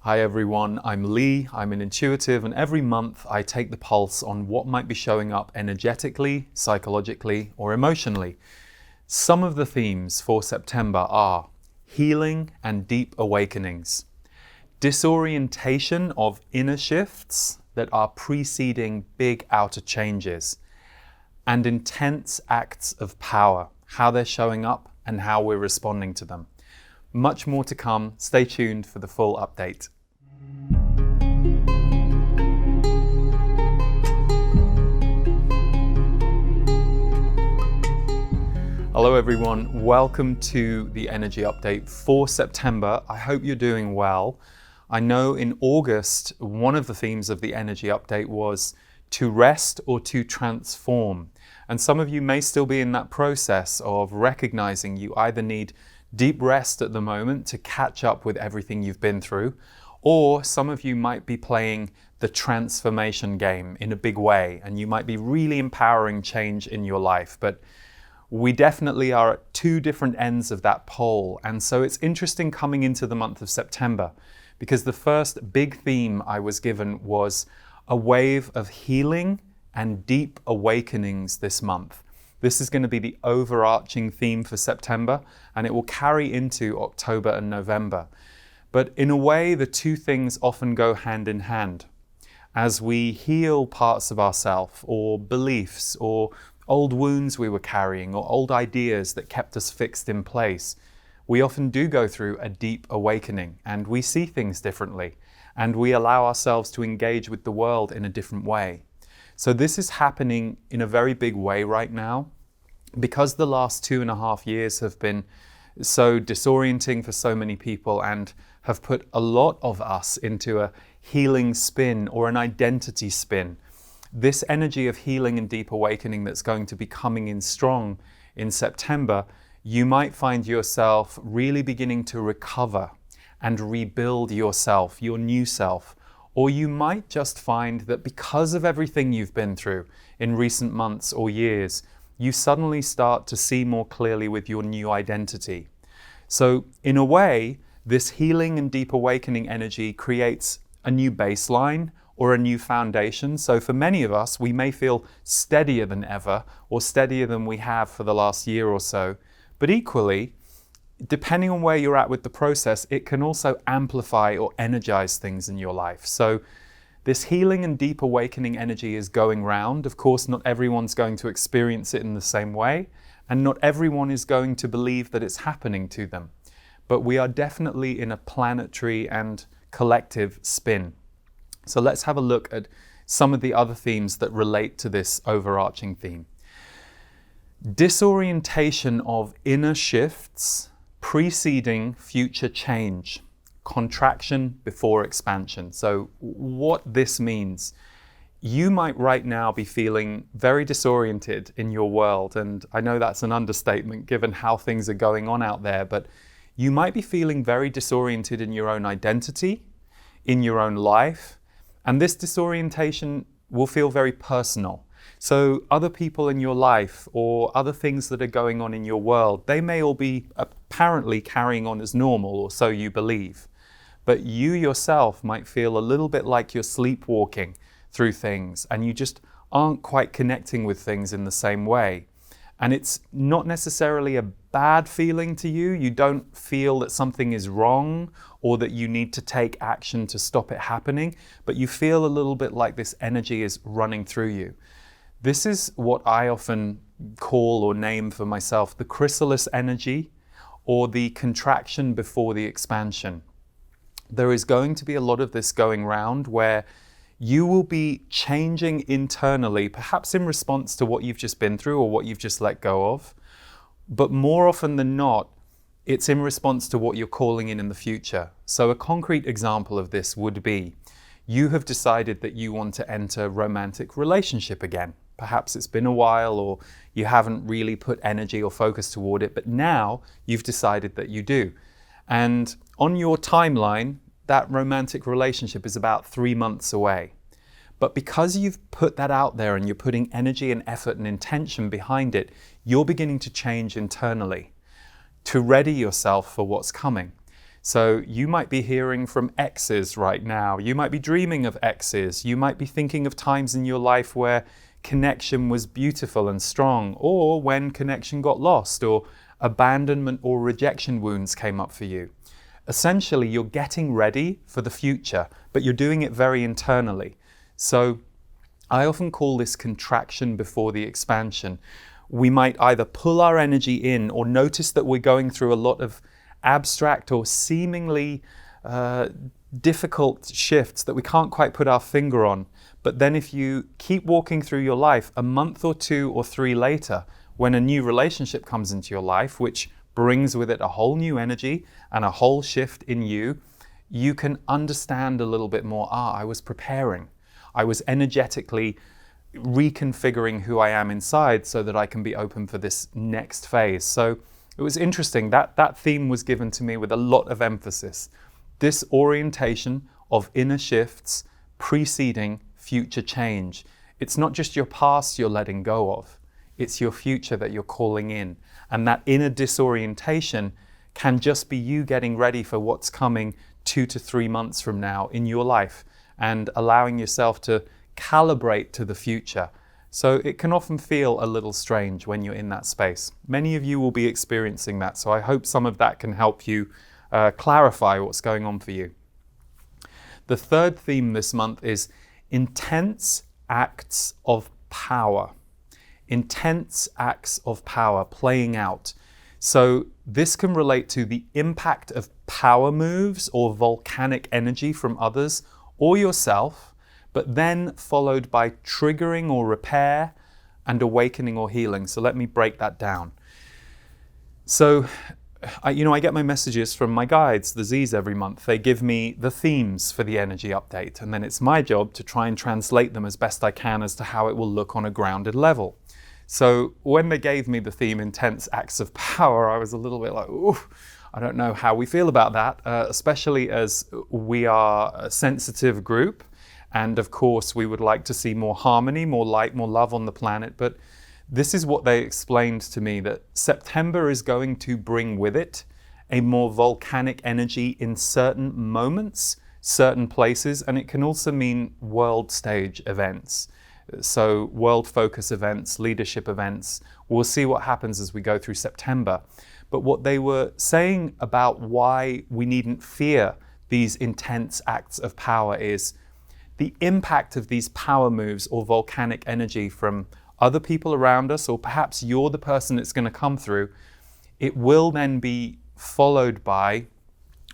Hi everyone, I'm Lee, I'm an intuitive, and every month I take the pulse on what might be showing up energetically, psychologically, or emotionally. Some of the themes for September are healing and deep awakenings, disorientation of inner shifts that are preceding big outer changes, and intense acts of power, how they're showing up and how we're responding to them. Much more to come. Stay tuned for the full update. Hello everyone, welcome to the energy update for September. I hope you're doing well. I know in August, one of the themes of the energy update was to rest or to transform. And some of you may still be in that process of recognizing you either need deep rest at the moment to catch up with everything you've been through, or some of you might be playing the transformation game in a big way, and you might be really empowering change in your life. But we definitely are at two different ends of that pole. And so it's interesting coming into the month of September, because the first big theme I was given was a wave of healing and deep awakenings this month. This is going to be the overarching theme for September, and it will carry into October and November. But in a way, the two things often go hand in hand. As we heal parts of ourselves or beliefs or old wounds we were carrying or old ideas that kept us fixed in place, we often do go through a deep awakening, and we see things differently, and we allow ourselves to engage with the world in a different way. So this is happening in a very big way right now, because the last 2.5 years have been so disorienting for so many people and have put a lot of us into a healing spin or an identity spin. This energy of healing and deep awakening that's going to be coming in strong in September, you might find yourself really beginning to recover and rebuild yourself, your new self. Or you might just find that because of everything you've been through in recent months or years, you suddenly start to see more clearly with your new identity. So in a way, this healing and deep awakening energy creates a new baseline or a new foundation. So for many of us, we may feel steadier than ever or steadier than we have for the last year or so. But equally, depending on where you're at with the process, it can also amplify or energize things in your life. So this healing and deep awakening energy is going round. Of course, not everyone's going to experience it in the same way, and not everyone is going to believe that it's happening to them. But we are definitely in a planetary and collective spin. So let's have a look at some of the other themes that relate to this overarching theme. Disorientation of inner shifts preceding future change. Contraction before expansion. So what this means, you might right now be feeling very disoriented in your world, and I know that's an understatement given how things are going on out there, but you might be feeling very disoriented in your own identity, in your own life, and this disorientation will feel very personal. So other people in your life or other things that are going on in your world, they may all be apparently carrying on as normal, or so you believe. But you yourself might feel a little bit like you're sleepwalking through things, and you just aren't quite connecting with things in the same way. And it's not necessarily a bad feeling to you. You don't feel that something is wrong or that you need to take action to stop it happening, but you feel a little bit like this energy is running through you. This is what I often call or name for myself the chrysalis energy, or the contraction before the expansion. There is going to be a lot of this going round where you will be changing internally, perhaps in response to what you've just been through or what you've just let go of. But more often than not, it's in response to what you're calling in the future. So a concrete example of this would be, you have decided that you want to enter romantic relationship again. Perhaps it's been a while, or you haven't really put energy or focus toward it, but now you've decided that you do. And on your timeline, that romantic relationship is about 3 months away. But because you've put that out there and you're putting energy and effort and intention behind it, you're beginning to change internally to ready yourself for what's coming. So you might be hearing from exes right now. You might be dreaming of exes. You might be thinking of times in your life where connection was beautiful and strong, or when connection got lost, or abandonment or rejection wounds came up for you. Essentially, you're getting ready for the future, but you're doing it very internally. So I often call this contraction before the expansion. We might either pull our energy in or notice that we're going through a lot of abstract or seemingly difficult shifts that we can't quite put our finger on. But then if you keep walking through your life, a month or 2 or 3 later, when a new relationship comes into your life, which brings with it a whole new energy and a whole shift in you, you can understand a little bit more, I was preparing. I was energetically reconfiguring who I am inside so that I can be open for this next phase. So it was interesting that theme was given to me with a lot of emphasis. This orientation of inner shifts preceding future change. It's not just your past you're letting go of, it's your future that you're calling in. And that inner disorientation can just be you getting ready for what's coming 2 to 3 months from now in your life and allowing yourself to calibrate to the future. So it can often feel a little strange when you're in that space. Many of you will be experiencing that, so I hope some of that can help you clarify what's going on for you. The third theme this month is intense acts of power. Intense acts of power playing out. So this can relate to the impact of power moves or volcanic energy from others or yourself, but then followed by triggering or repair and awakening or healing. So let me break that down. So, I get my messages from my guides, the Z's, every month. They give me the themes for the energy update, and then it's my job to try and translate them as best I can as to how it will look on a grounded level. So when they gave me the theme intense acts of power, I was a little bit like, ooh, I don't know how we feel about that, especially as we are a sensitive group. And of course, we would like to see more harmony, more light, more love on the planet. But this is what they explained to me, that September is going to bring with it a more volcanic energy in certain moments, certain places, and it can also mean world stage events. So world focus events, leadership events. We'll see what happens as we go through September. But what they were saying about why we needn't fear these intense acts of power is the impact of these power moves or volcanic energy from other people around us, or perhaps you're the person it's going to come through. It will then be followed by,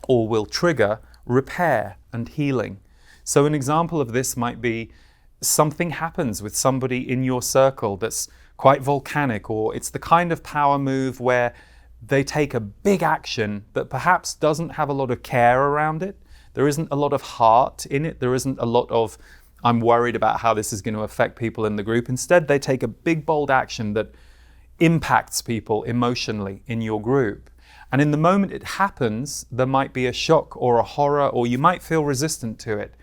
or will trigger, repair and healing. So an example of this might be something happens with somebody in your circle that's quite volcanic, or it's the kind of power move where they take a big action that perhaps doesn't have a lot of care around it. There isn't a lot of heart in it. There isn't a lot of, I'm worried about how this is going to affect people in the group. Instead, they take a big, bold action that impacts people emotionally in your group. And in the moment it happens, there might be a shock or a horror, or you might feel resistant to it.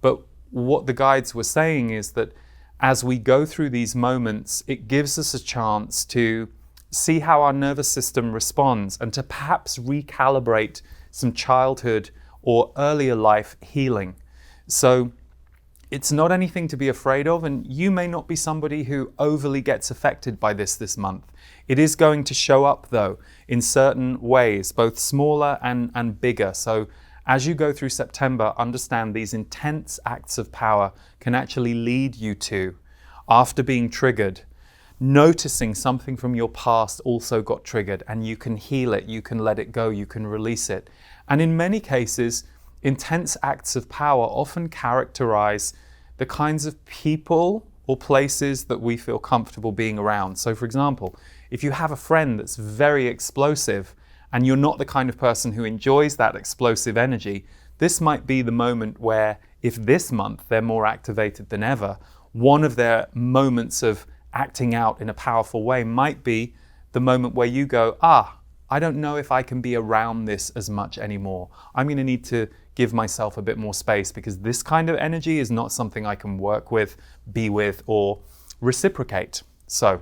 But what the guides were saying is that as we go through these moments, it gives us a chance to see how our nervous system responds and to perhaps recalibrate some childhood or earlier life healing. So it's not anything to be afraid of, and you may not be somebody who overly gets affected by this month. It is going to show up though in certain ways, both smaller and bigger. So as you go through September, understand these intense acts of power can actually lead you to, after being triggered, noticing something from your past also got triggered, and you can heal it, you can let it go, you can release it. And in many cases, intense acts of power often characterize the kinds of people or places that we feel comfortable being around. So for example, if you have a friend that's very explosive and you're not the kind of person who enjoys that explosive energy, this might be the moment where, if this month they're more activated than ever, one of their moments of acting out in a powerful way might be the moment where you go, I don't know if I can be around this as much anymore. I'm going to need to give myself a bit more space, because this kind of energy is not something I can work with, be with, or reciprocate. So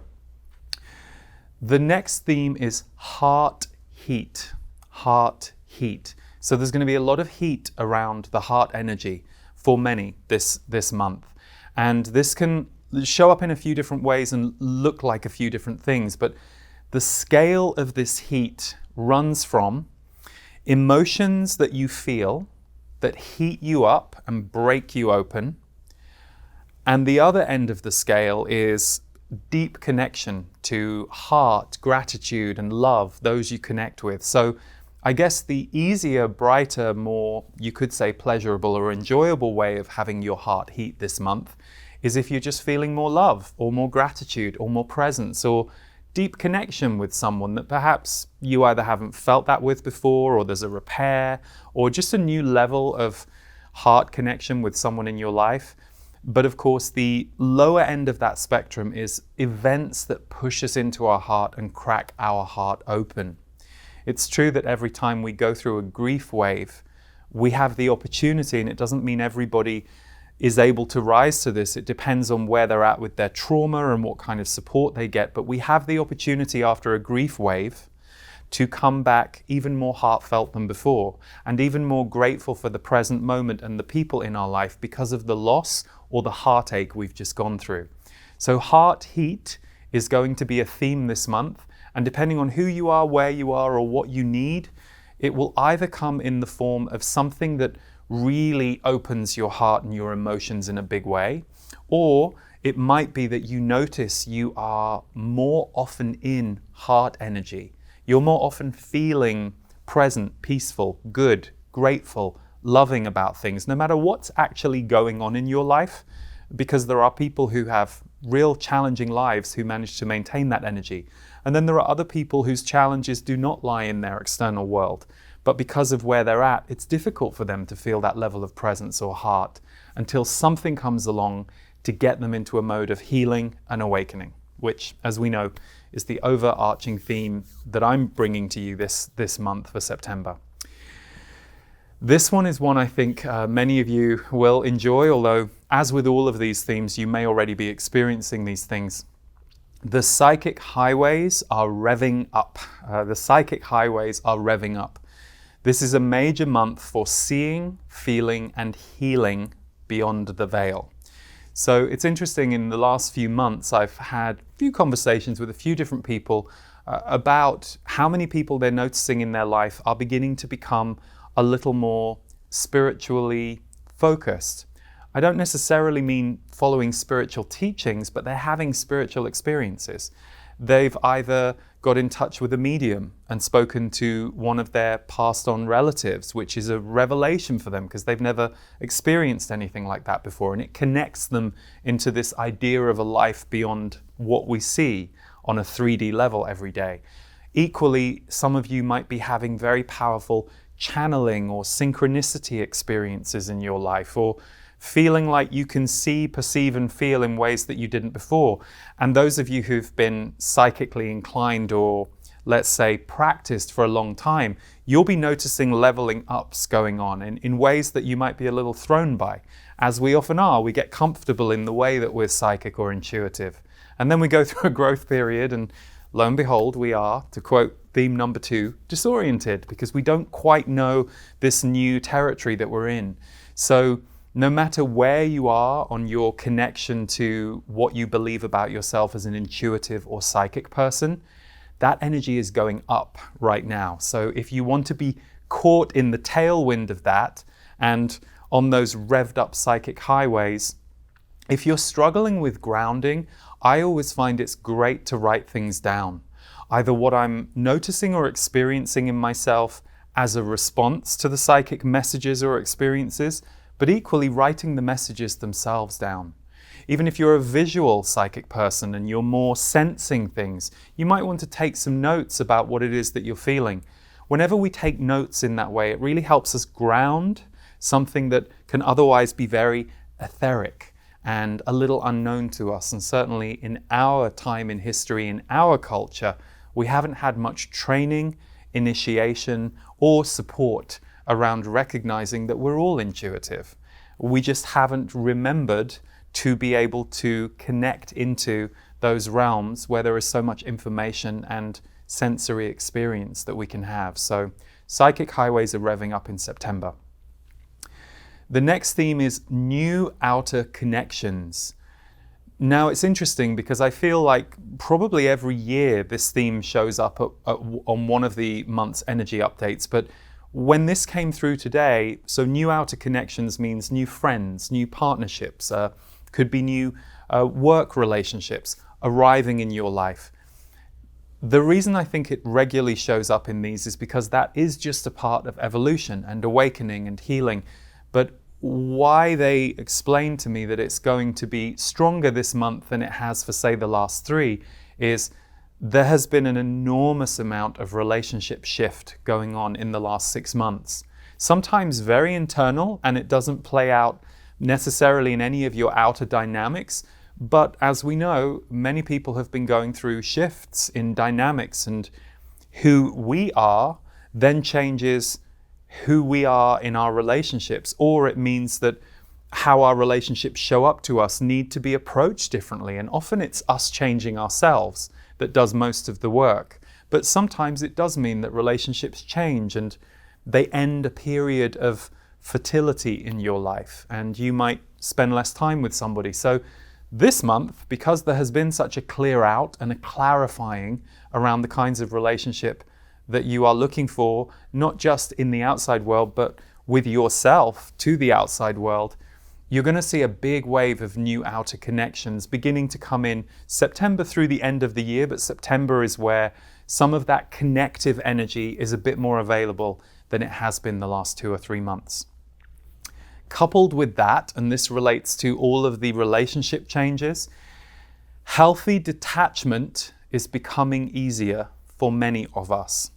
the next theme is heart heat. Heart heat. So there's going to be a lot of heat around the heart energy for many this month. And this can show up in a few different ways and look like a few different things. But the scale of this heat runs from emotions that you feel that heat you up and break you open. And the other end of the scale is deep connection to heart, gratitude, and love, those you connect with. So I guess the easier, brighter, more, you could say, pleasurable or enjoyable way of having your heart heat this month is if you're just feeling more love or more gratitude or more presence or deep connection with someone that perhaps you either haven't felt that with before, or there's a repair, or just a new level of heart connection with someone in your life. But of course, the lower end of that spectrum is events that push us into our heart and crack our heart open. It's true that every time we go through a grief wave, we have the opportunity, and it doesn't mean everybody is able to rise to this. It depends on where they're at with their trauma and what kind of support they get. But we have the opportunity after a grief wave to come back even more heartfelt than before, and even more grateful for the present moment and the people in our life because of the loss or the heartache we've just gone through. So heart heat is going to be a theme this month, and depending on who you are, where you are, or what you need, it will either come in the form of something that really opens your heart and your emotions in a big way, or it might be that you notice you are more often in heart energy. You're more often feeling present, peaceful, good, grateful, loving about things, no matter what's actually going on in your life, because there are people who have real challenging lives who manage to maintain that energy. And then there are other people whose challenges do not lie in their external world, but because of where they're at, it's difficult for them to feel that level of presence or heart until something comes along to get them into a mode of healing and awakening, which, as we know, is the overarching theme that I'm bringing to you this month for September. This one is one I think many of you will enjoy, although as with all of these themes, you may already be experiencing these things. The psychic highways are revving up. The psychic highways are revving up. This is a major month for seeing, feeling, and healing beyond the veil. So it's interesting, in the last few months, I've had a few conversations with a few different people about how many people they're noticing in their life are beginning to become a little more spiritually focused. I don't necessarily mean following spiritual teachings, but they're having spiritual experiences. They've either got in touch with a medium and spoken to one of their passed on relatives, which is a revelation for them because they've never experienced anything like that before. And it connects them into this idea of a life beyond what we see on a 3D level every day. Equally, some of you might be having very powerful channeling or synchronicity experiences in your life, or feeling like you can see, perceive, and feel in ways that you didn't before. And those of you who've been psychically inclined or, let's say, practiced for a long time, you'll be noticing leveling ups going on in ways that you might be a little thrown by. As we often are, we get comfortable in the way that we're psychic or intuitive. And then we go through a growth period, and lo and behold, we are, to quote theme number 2, disoriented, because we don't quite know this new territory that we're in. So no matter where you are on your connection to what you believe about yourself as an intuitive or psychic person, that energy is going up right now. So if you want to be caught in the tailwind of that and on those revved up psychic highways, if you're struggling with grounding, I always find it's great to write things down. Either what I'm noticing or experiencing in myself as a response to the psychic messages or experiences, but equally writing the messages themselves down. Even if you're a visual psychic person and you're more sensing things, you might want to take some notes about what it is that you're feeling. Whenever we take notes in that way, it really helps us ground something that can otherwise be very etheric and a little unknown to us. And certainly in our time in history, in our culture, we haven't had much training, initiation, or support around recognizing that we're all intuitive. We just haven't remembered to be able to connect into those realms where there is so much information and sensory experience that we can have. So Psychic highways are revving up in September. The next theme is new outer connections. Now, it's interesting because I feel like probably every year this theme shows up on one of the month's energy updates. But when this came through today, so new outer connections means new friends, new partnerships, could be new work relationships arriving in your life. The reason I think it regularly shows up in these is because that is just a part of evolution and awakening and healing. But why they explain to me that it's going to be stronger this month than it has for, say, the last 3 is there has been an enormous amount of relationship shift going on in the last 6 months. Sometimes very internal, and it doesn't play out necessarily in any of your outer dynamics. But as we know, many people have been going through shifts in dynamics, and who we are then changes who we are in our relationships, or it means that how our relationships show up to us need to be approached differently. And often it's us changing ourselves that does most of the work. But sometimes it does mean that relationships change and they end a period of fertility in your life, and you might spend less time with somebody. So this month, because there has been such a clear out and a clarifying around the kinds of relationship that you are looking for, not just in the outside world, but with yourself to the outside world, you're going to see a big wave of new outer connections beginning to come in September through the end of the year. But September is where some of that connective energy is a bit more available than it has been the last 2 or 3 months. Coupled with that, and this relates to all of the relationship changes, healthy detachment is becoming easier for many of us.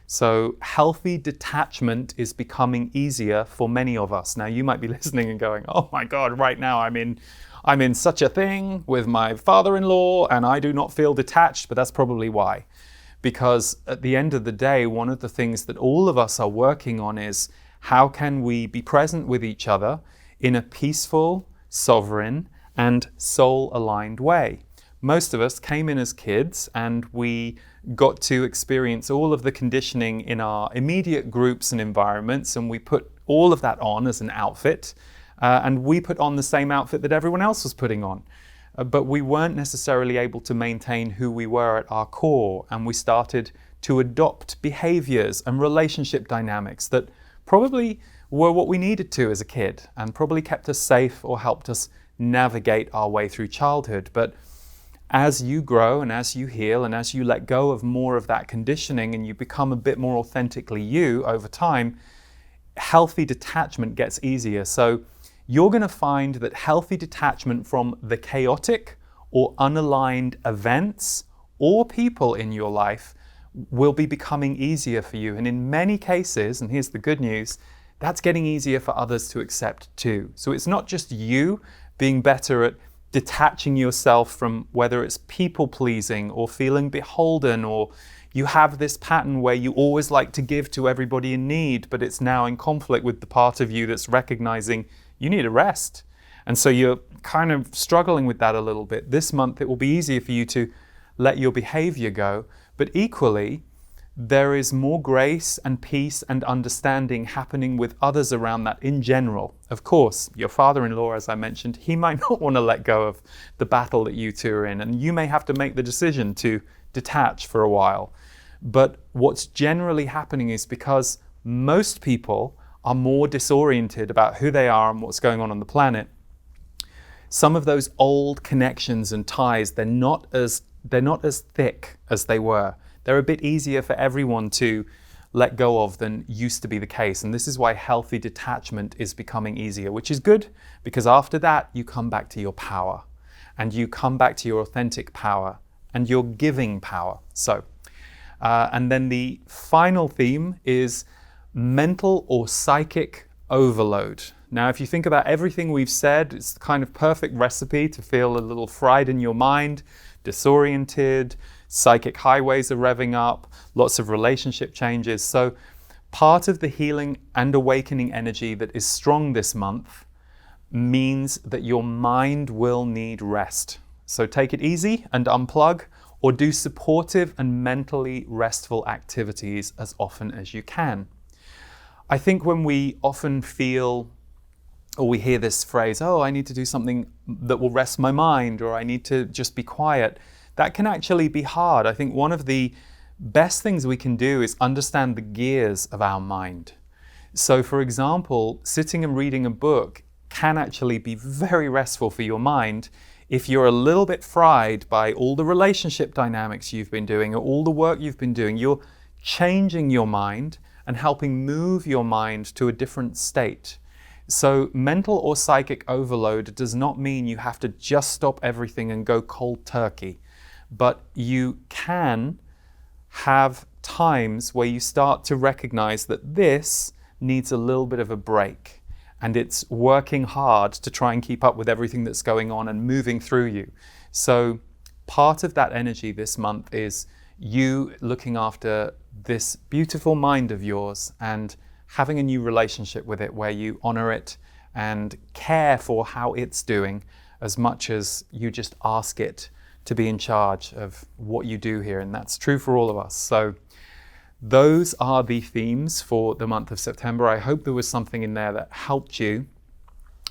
So healthy detachment is becoming easier for many of us. Now you might be listening and going, oh my God, right now I'm in such a thing with my father-in-law and I do not feel detached, but that's probably why. Because at the end of the day, one of the things that all of us are working on is how can we be present with each other in a peaceful, sovereign, and soul-aligned way. Most of us came in as kids and we got to experience all of the conditioning in our immediate groups and environments, and we put all of that on as an outfit, and we put on the same outfit that everyone else was putting on. But we weren't necessarily able to maintain who we were at our core, and we started to adopt behaviors and relationship dynamics that probably were what we needed to as a kid and probably kept us safe or helped us navigate our way through childhood. But as you grow and as you heal and as you let go of more of that conditioning and you become a bit more authentically you over time, healthy detachment gets easier. So you're going to find that healthy detachment from the chaotic or unaligned events or people in your life will be becoming easier for you. And in many cases, and here's the good news, that's getting easier for others to accept too. So it's not just you being better at detaching yourself from whether it's people pleasing or feeling beholden, or you have this pattern where you always like to give to everybody in need, but it's now in conflict with the part of you that's recognizing you need a rest. And so you're kind of struggling with that a little bit. This month, it will be easier for you to let your behavior go, but equally, there is more grace and peace and understanding happening with others around that in general. Of course, your father-in-law, as I mentioned, he might not want to let go of the battle that you two are in, and you may have to make the decision to detach for a while. But what's generally happening is because most people are more disoriented about who they are and what's going on the planet, some of those old connections and ties, they're not as thick as they were. They're a bit easier for everyone to let go of than used to be the case. And this is why healthy detachment is becoming easier, which is good, because after that, you come back to your power and you come back to your authentic power and your giving power. So, and then the final theme is mental or psychic overload. Now, if you think about everything we've said, it's the kind of perfect recipe to feel a little fried in your mind, disoriented, psychic highways are revving up, lots of relationship changes. So part of the healing and awakening energy that is strong this month means that your mind will need rest. So take it easy and unplug, or do supportive and mentally restful activities as often as you can. I think when we often feel, or we hear this phrase, oh, I need to do something that will rest my mind, or I need to just be quiet, that can actually be hard. I think one of the best things we can do is understand the gears of our mind. So for example, sitting and reading a book can actually be very restful for your mind if you're a little bit fried by all the relationship dynamics you've been doing or all the work you've been doing. You're changing your mind and helping move your mind to a different state. So mental or psychic overload does not mean you have to just stop everything and go cold turkey, but you can have times where you start to recognize that this needs a little bit of a break, and it's working hard to try and keep up with everything that's going on and moving through you. So part of that energy this month is you looking after this beautiful mind of yours and having a new relationship with it where you honor it and care for how it's doing as much as you just ask it to be in charge of what you do here. And that's true for all of us. So those are the themes for the month of September. I hope there was something in there that helped you.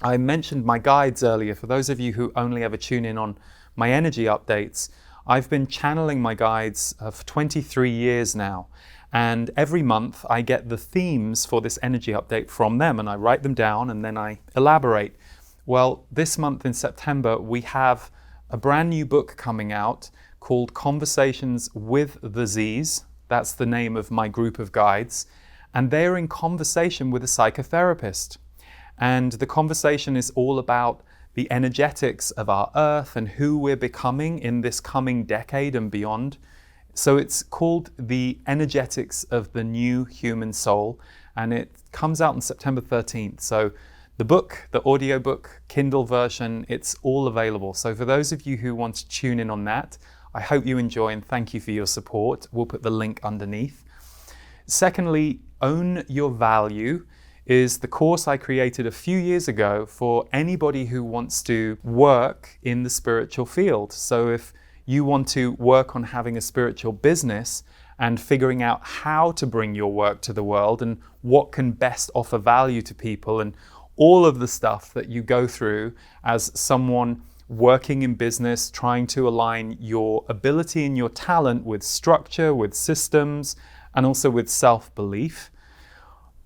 I mentioned my guides earlier. For those of you who only ever tune in on my energy updates, I've been channeling my guides for 23 years now. And every month I get the themes for this energy update from them, and I write them down and then I elaborate. Well, this month in September, we have a brand new book coming out called Conversations with the Z's. That's the name of my group of guides. And they're in conversation with a psychotherapist. And the conversation is all about the energetics of our earth and who we're becoming in this coming decade and beyond. So it's called The Energetics of the New Human Soul, and it comes out on September 13th. So the book, the audiobook, Kindle version, it's all available. So for those of you who want to tune in on that, I hope you enjoy and thank you for your support. We'll put the link underneath. Secondly, Own Your Value is the course I created a few years ago for anybody who wants to work in the spiritual field. So if you want to work on having a spiritual business and figuring out how to bring your work to the world and what can best offer value to people and all of the stuff that you go through as someone working in business, trying to align your ability and your talent with structure, with systems, and also with self-belief.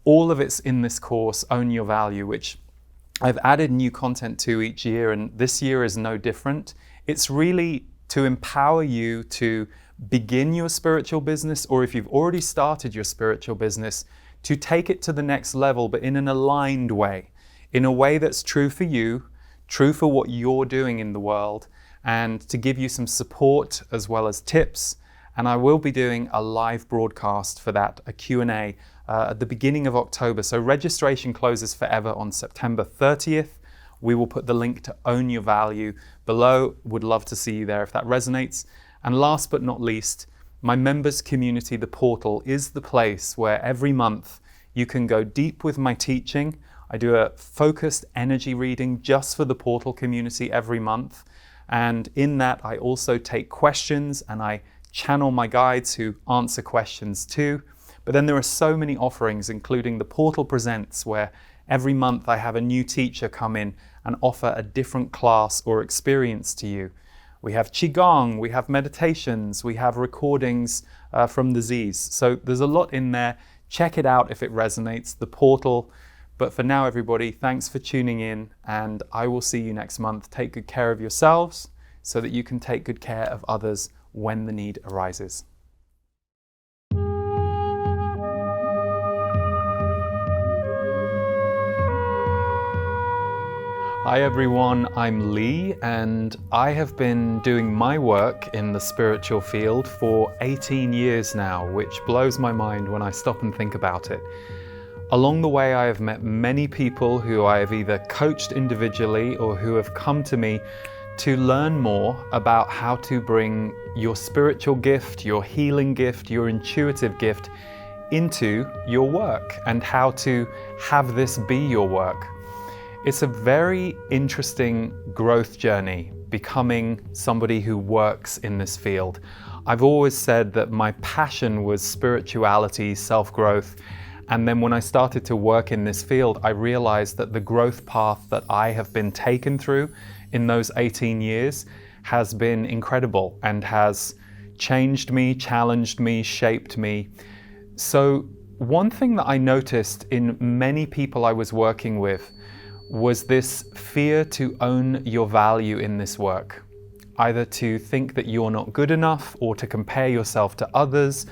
All of it's in this course, Own Your Value, which I've added new content to each year, and this year is no different. It's really to empower you to begin your spiritual business, or if you've already started your spiritual business, to take it to the next level, but in an aligned way, in a way that's true for you, true for what you're doing in the world, and to give you some support as well as tips. And I will be doing a live broadcast for that, a Q&A, at the beginning of October. So registration closes forever on September 30th. We will put the link to Own Your Value below. Would love to see you there if that resonates. And last but not least, my members community, the portal, is the place where every month you can go deep with my teaching. I do a focused energy reading just for the portal community every month. And in that, I also take questions and I channel my guides who answer questions too. But then there are so many offerings, including the Portal Presents, where every month I have a new teacher come in and offer a different class or experience to you. We have Qigong, we have meditations, we have recordings from the Z's. So there's a lot in there. Check it out if it resonates, the portal. But for now, everybody, thanks for tuning in, and I will see you next month. Take good care of yourselves so that you can take good care of others when the need arises. Hi everyone, I'm Lee, and I have been doing my work in the spiritual field for 18 years now, which blows my mind when I stop and think about it. Along the way, I have met many people who I have either coached individually or who have come to me to learn more about how to bring your spiritual gift, your healing gift, your intuitive gift into your work and how to have this be your work. It's a very interesting growth journey, becoming somebody who works in this field. I've always said that my passion was spirituality, self-growth, And then when I started to work in this field, I realized that the growth path that I have been taken through in those 18 years has been incredible and has changed me, challenged me, shaped me. So one thing that I noticed in many people I was working with was this fear to own your value in this work. Either to think that you're not good enough, or to compare yourself to others,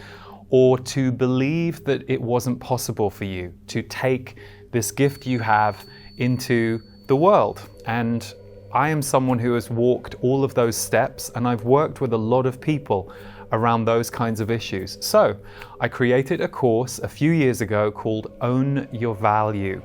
or to believe that it wasn't possible for you to take this gift you have into the world. And I am someone who has walked all of those steps, and I've worked with a lot of people around those kinds of issues. So I created a course a few years ago called Own Your Value,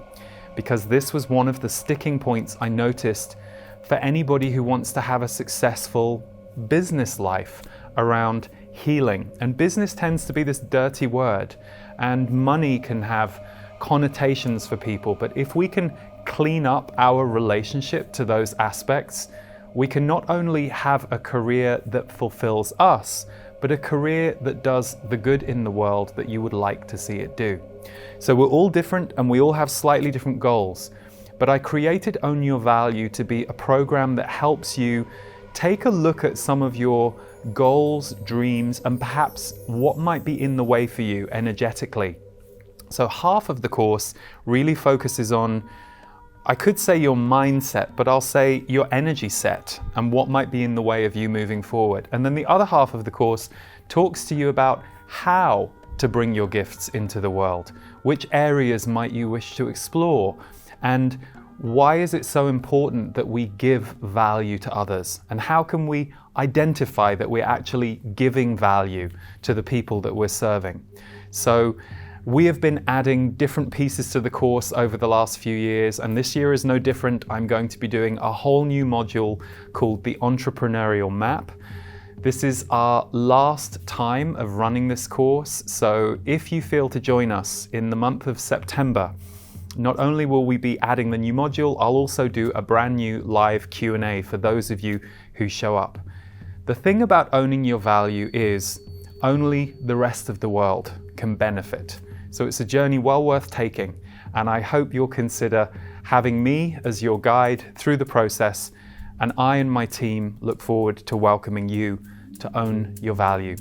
because this was one of the sticking points I noticed for anybody who wants to have a successful business life around healing. And business tends to be this dirty word, and money can have connotations for people. But if we can clean up our relationship to those aspects, we can not only have a career that fulfills us, but a career that does the good in the world that you would like to see it do. So we're all different and we all have slightly different goals. But I created Own Your Value to be a program that helps you take a look at some of your goals, dreams, and perhaps what might be in the way for you energetically. So half of the course really focuses on, I could say your mindset, but I'll say your energy set and what might be in the way of you moving forward. And then the other half of the course talks to you about how to bring your gifts into the world. Which areas might you wish to explore? And why is it so important that we give value to others? And how can we identify that we're actually giving value to the people that we're serving? So we have been adding different pieces to the course over the last few years, and this year is no different. I'm going to be doing a whole new module called the Entrepreneurial Map. This is our last time of running this course, so if you feel to join us in the month of September, not only will we be adding the new module, I'll also do a brand new live Q&A for those of you who show up. The thing about owning your value is only the rest of the world can benefit. So it's a journey well worth taking, and I hope you'll consider having me as your guide through the process, and I and my team look forward to welcoming you to own your value.